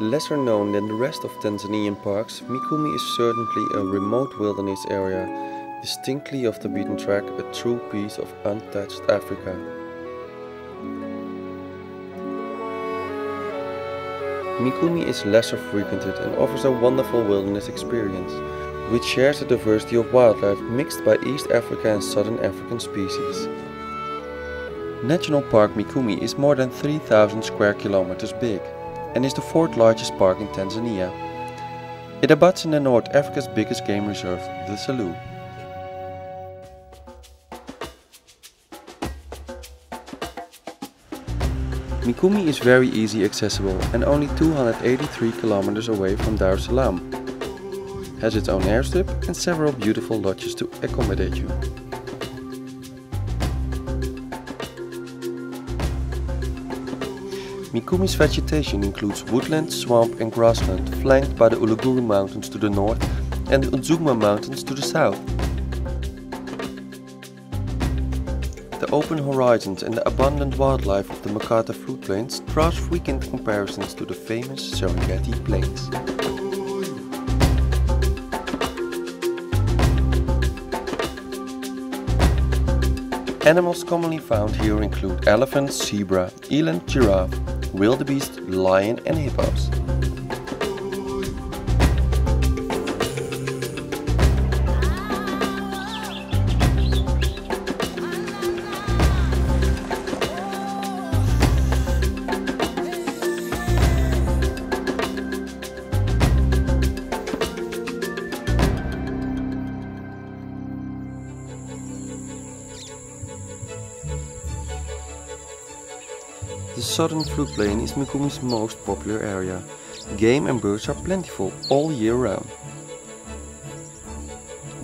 Lesser known than the rest of Tanzanian parks, Mikumi is certainly a remote wilderness area, distinctly off the beaten track, a true piece of untouched Africa. Mikumi is lesser frequented and offers a wonderful wilderness experience, which shares a diversity of wildlife mixed by East Africa and Southern African species. National Park Mikumi is more than 3,000 square kilometers big and is the fourth largest park in Tanzania. It abuts in the North Africa's biggest game reserve, the Selous. Mikumi is very easy accessible and only 283 kilometers away from Dar es Salaam. Has its own airstrip and several beautiful lodges to accommodate you. Mikumi's vegetation includes woodland, swamp and grassland, flanked by the Uluguru Mountains to the north and the Udzungwa Mountains to the south. The open horizons and the abundant wildlife of the Makata floodplains draws frequent comparisons to the famous Serengeti plains. Animals commonly found here include elephants, zebra, eland, giraffe, wildebeest, lion and hippos. The southern floodplain is Mikumi's most popular area. Game and birds are plentiful all year round.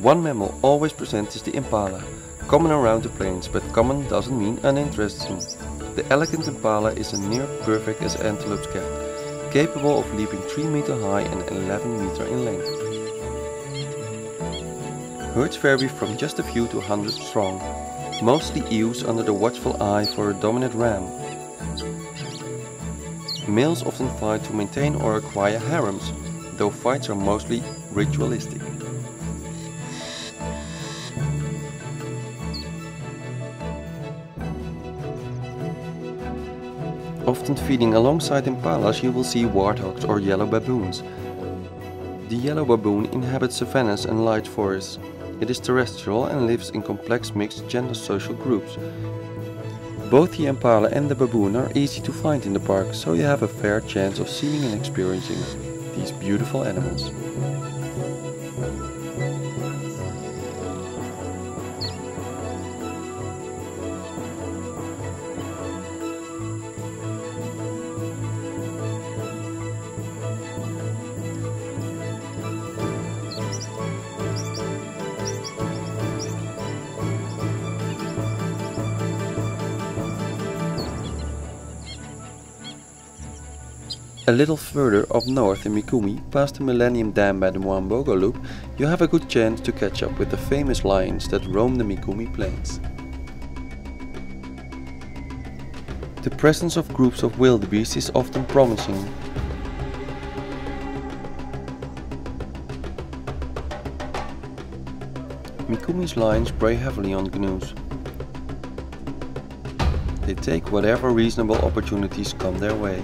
One mammal always present is the impala, common around the plains, but common doesn't mean uninteresting. The elegant impala is as near perfect as antelopes get, capable of leaping 3 meters high and 11 meters in length. Herds vary from just a few to hundreds strong, mostly ewes under the watchful eye for a dominant ram. Males often fight to maintain or acquire harems, though fights are mostly ritualistic. Often feeding alongside impalas you will see warthogs or yellow baboons. The yellow baboon inhabits savannas and light forests. It is terrestrial and lives in complex mixed gender social groups. Both the impala and the baboon are easy to find in the park, so you have a fair chance of seeing and experiencing these beautiful animals. A little further up north in Mikumi, past the Millennium Dam by the Mwambogo Loop, you have a good chance to catch up with the famous lions that roam the Mikumi plains. The presence of groups of wildebeest is often promising. Mikumi's lions prey heavily on gnus. They take whatever reasonable opportunities come their way.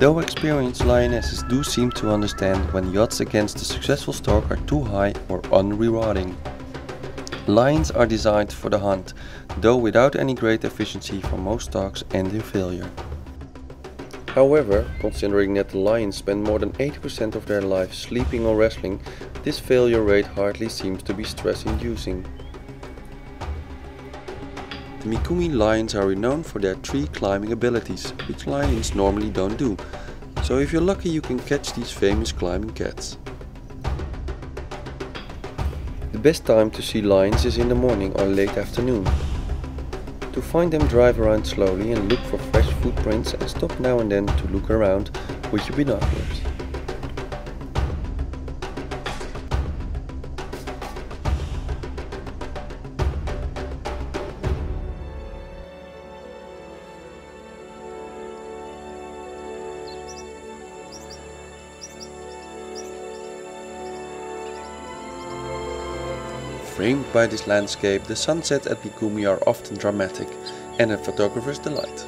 though experienced lionesses do seem to understand when the odds against a successful stalk are too high or unrewarding. Lions are designed for the hunt, though without any great efficiency for most stalks end in failure. However, considering that the lions spend more than 80% of their life sleeping or resting, this failure rate hardly seems to be stress-inducing. The Mikumi lions are renowned for their tree climbing abilities, which lions normally don't do, so if you're lucky you can catch these famous climbing cats. The best time to see lions is in the morning or late afternoon. To find them, drive around slowly and look for fresh footprints and stop now and then to look around with your binoculars. Framed by this landscape, the sunsets at Mikumi are often dramatic and a photographer's delight.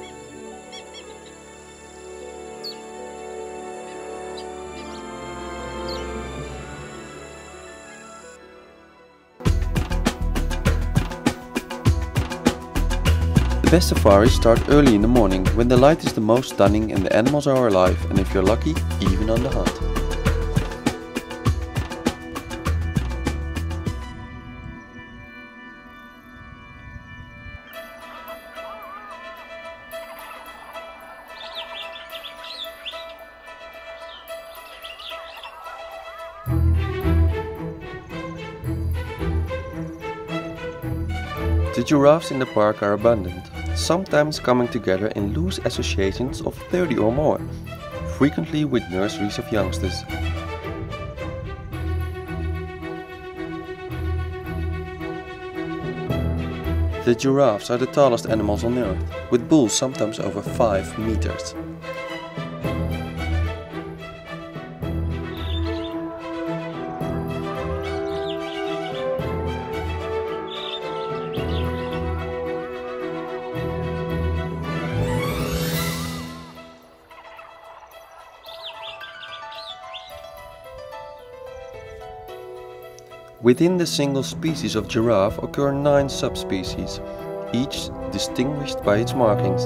The best safaris start early in the morning, when the light is the most stunning and the animals are alive, and if you're lucky, even on the hunt. The giraffes in the park are abundant, sometimes coming together in loose associations of 30 or more, frequently with nurseries of youngsters. The giraffes are the tallest animals on Earth, with bulls sometimes over 5 meters. Within the single species of giraffe occur 9 subspecies, each distinguished by its markings.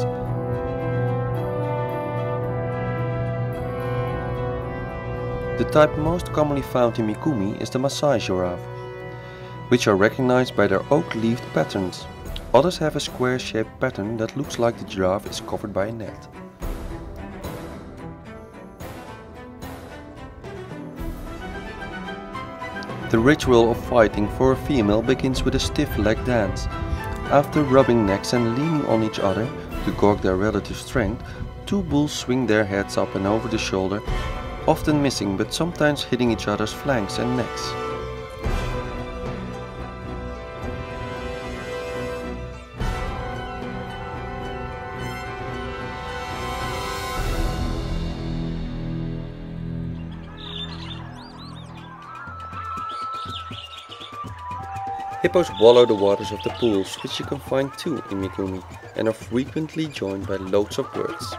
The type most commonly found in Mikumi is the Maasai giraffe, which are recognized by their oak-leaved patterns. Others have a square-shaped pattern that looks like the giraffe is covered by a net. The ritual of fighting for a female begins with a stiff leg dance. After rubbing necks and leaning on each other to gauge their relative strength, 2 bulls swing their heads up and over the shoulder, often missing but sometimes hitting each other's flanks and necks. Hippos wallow the waters of the pools, which you can find too in Mikumi, and are frequently joined by loads of birds.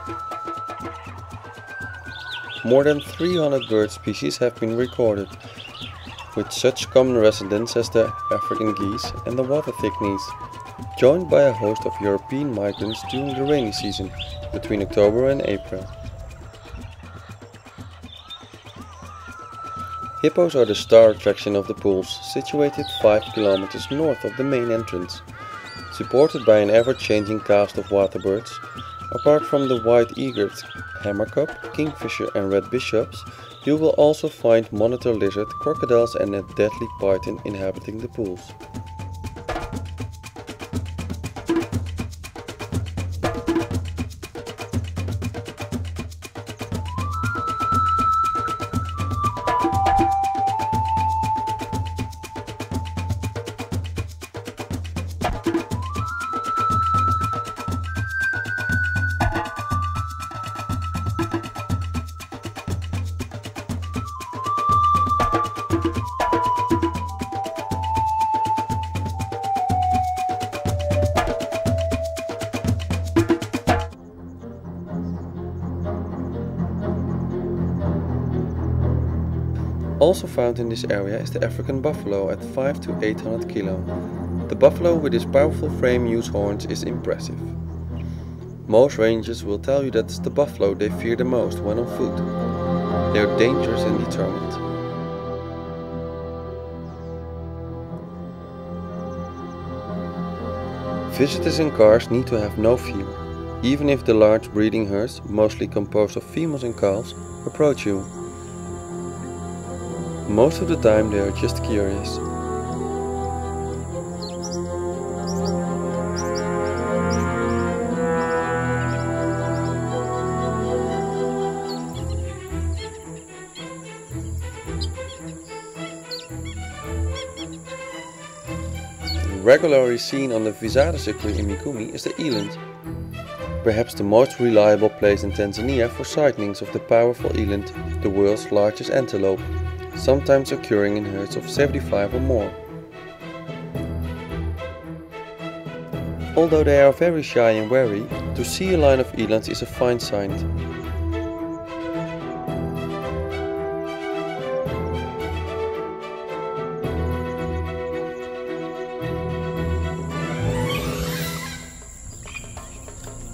More than 300 bird species have been recorded, with such common residents as the African geese and the water thickneys, joined by a host of European migrants during the rainy season, between October and April. Hippos are the star attraction of the pools, situated 5 kilometers north of the main entrance. Supported by an ever-changing cast of waterbirds, apart from the white-eared hammercup, kingfisher and red bishops, you will also find monitor lizard, crocodiles and a deadly python inhabiting the pools. Also found in this area is the African buffalo at 5 to 800 kilo. The buffalo with his powerful frame-use horns is impressive. Most rangers will tell you that it's the buffalo they fear the most when on foot. They are dangerous and determined. Visitors in cars need to have no fear, even if the large breeding herds, mostly composed of females and calves, approach you. Most of the time they are just curious. Regularly seen on the Visada circuit in Mikumi is the eland. Perhaps the most reliable place in Tanzania for sightings of the powerful eland, the world's largest antelope, sometimes occurring in herds of 75 or more. Although they are very shy and wary, to see a line of elands is a fine sight.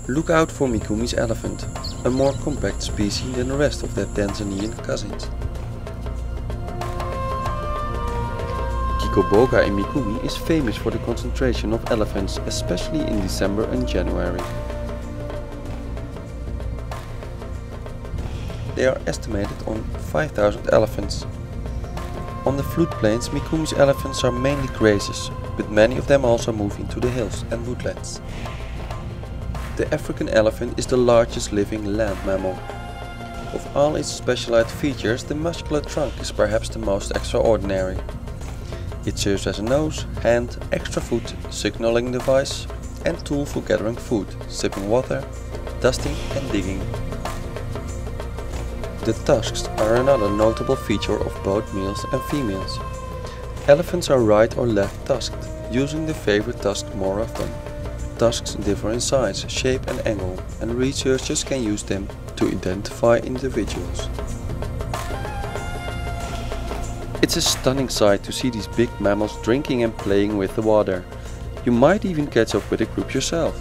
Look out for Mikumi's elephant, a more compact species than the rest of their Tanzanian cousins. Kikoboga in Mikumi is famous for the concentration of elephants, especially in December and January. They are estimated on 5,000 elephants. On the floodplains, Mikumi's elephants are mainly grazers, but many of them also move into the hills and woodlands. The African elephant is the largest living land mammal. Of all its specialized features, the muscular trunk is perhaps the most extraordinary. It serves as a nose, hand, extra foot, signaling device, and tool for gathering food, sipping water, dusting and digging. The tusks are another notable feature of both males and females. Elephants are right or left tusked, using the favorite tusk more often. Tusks differ in size, shape and angle, and researchers can use them to identify individuals. It's a stunning sight to see these big mammals drinking and playing with the water. You might even catch up with a group yourself.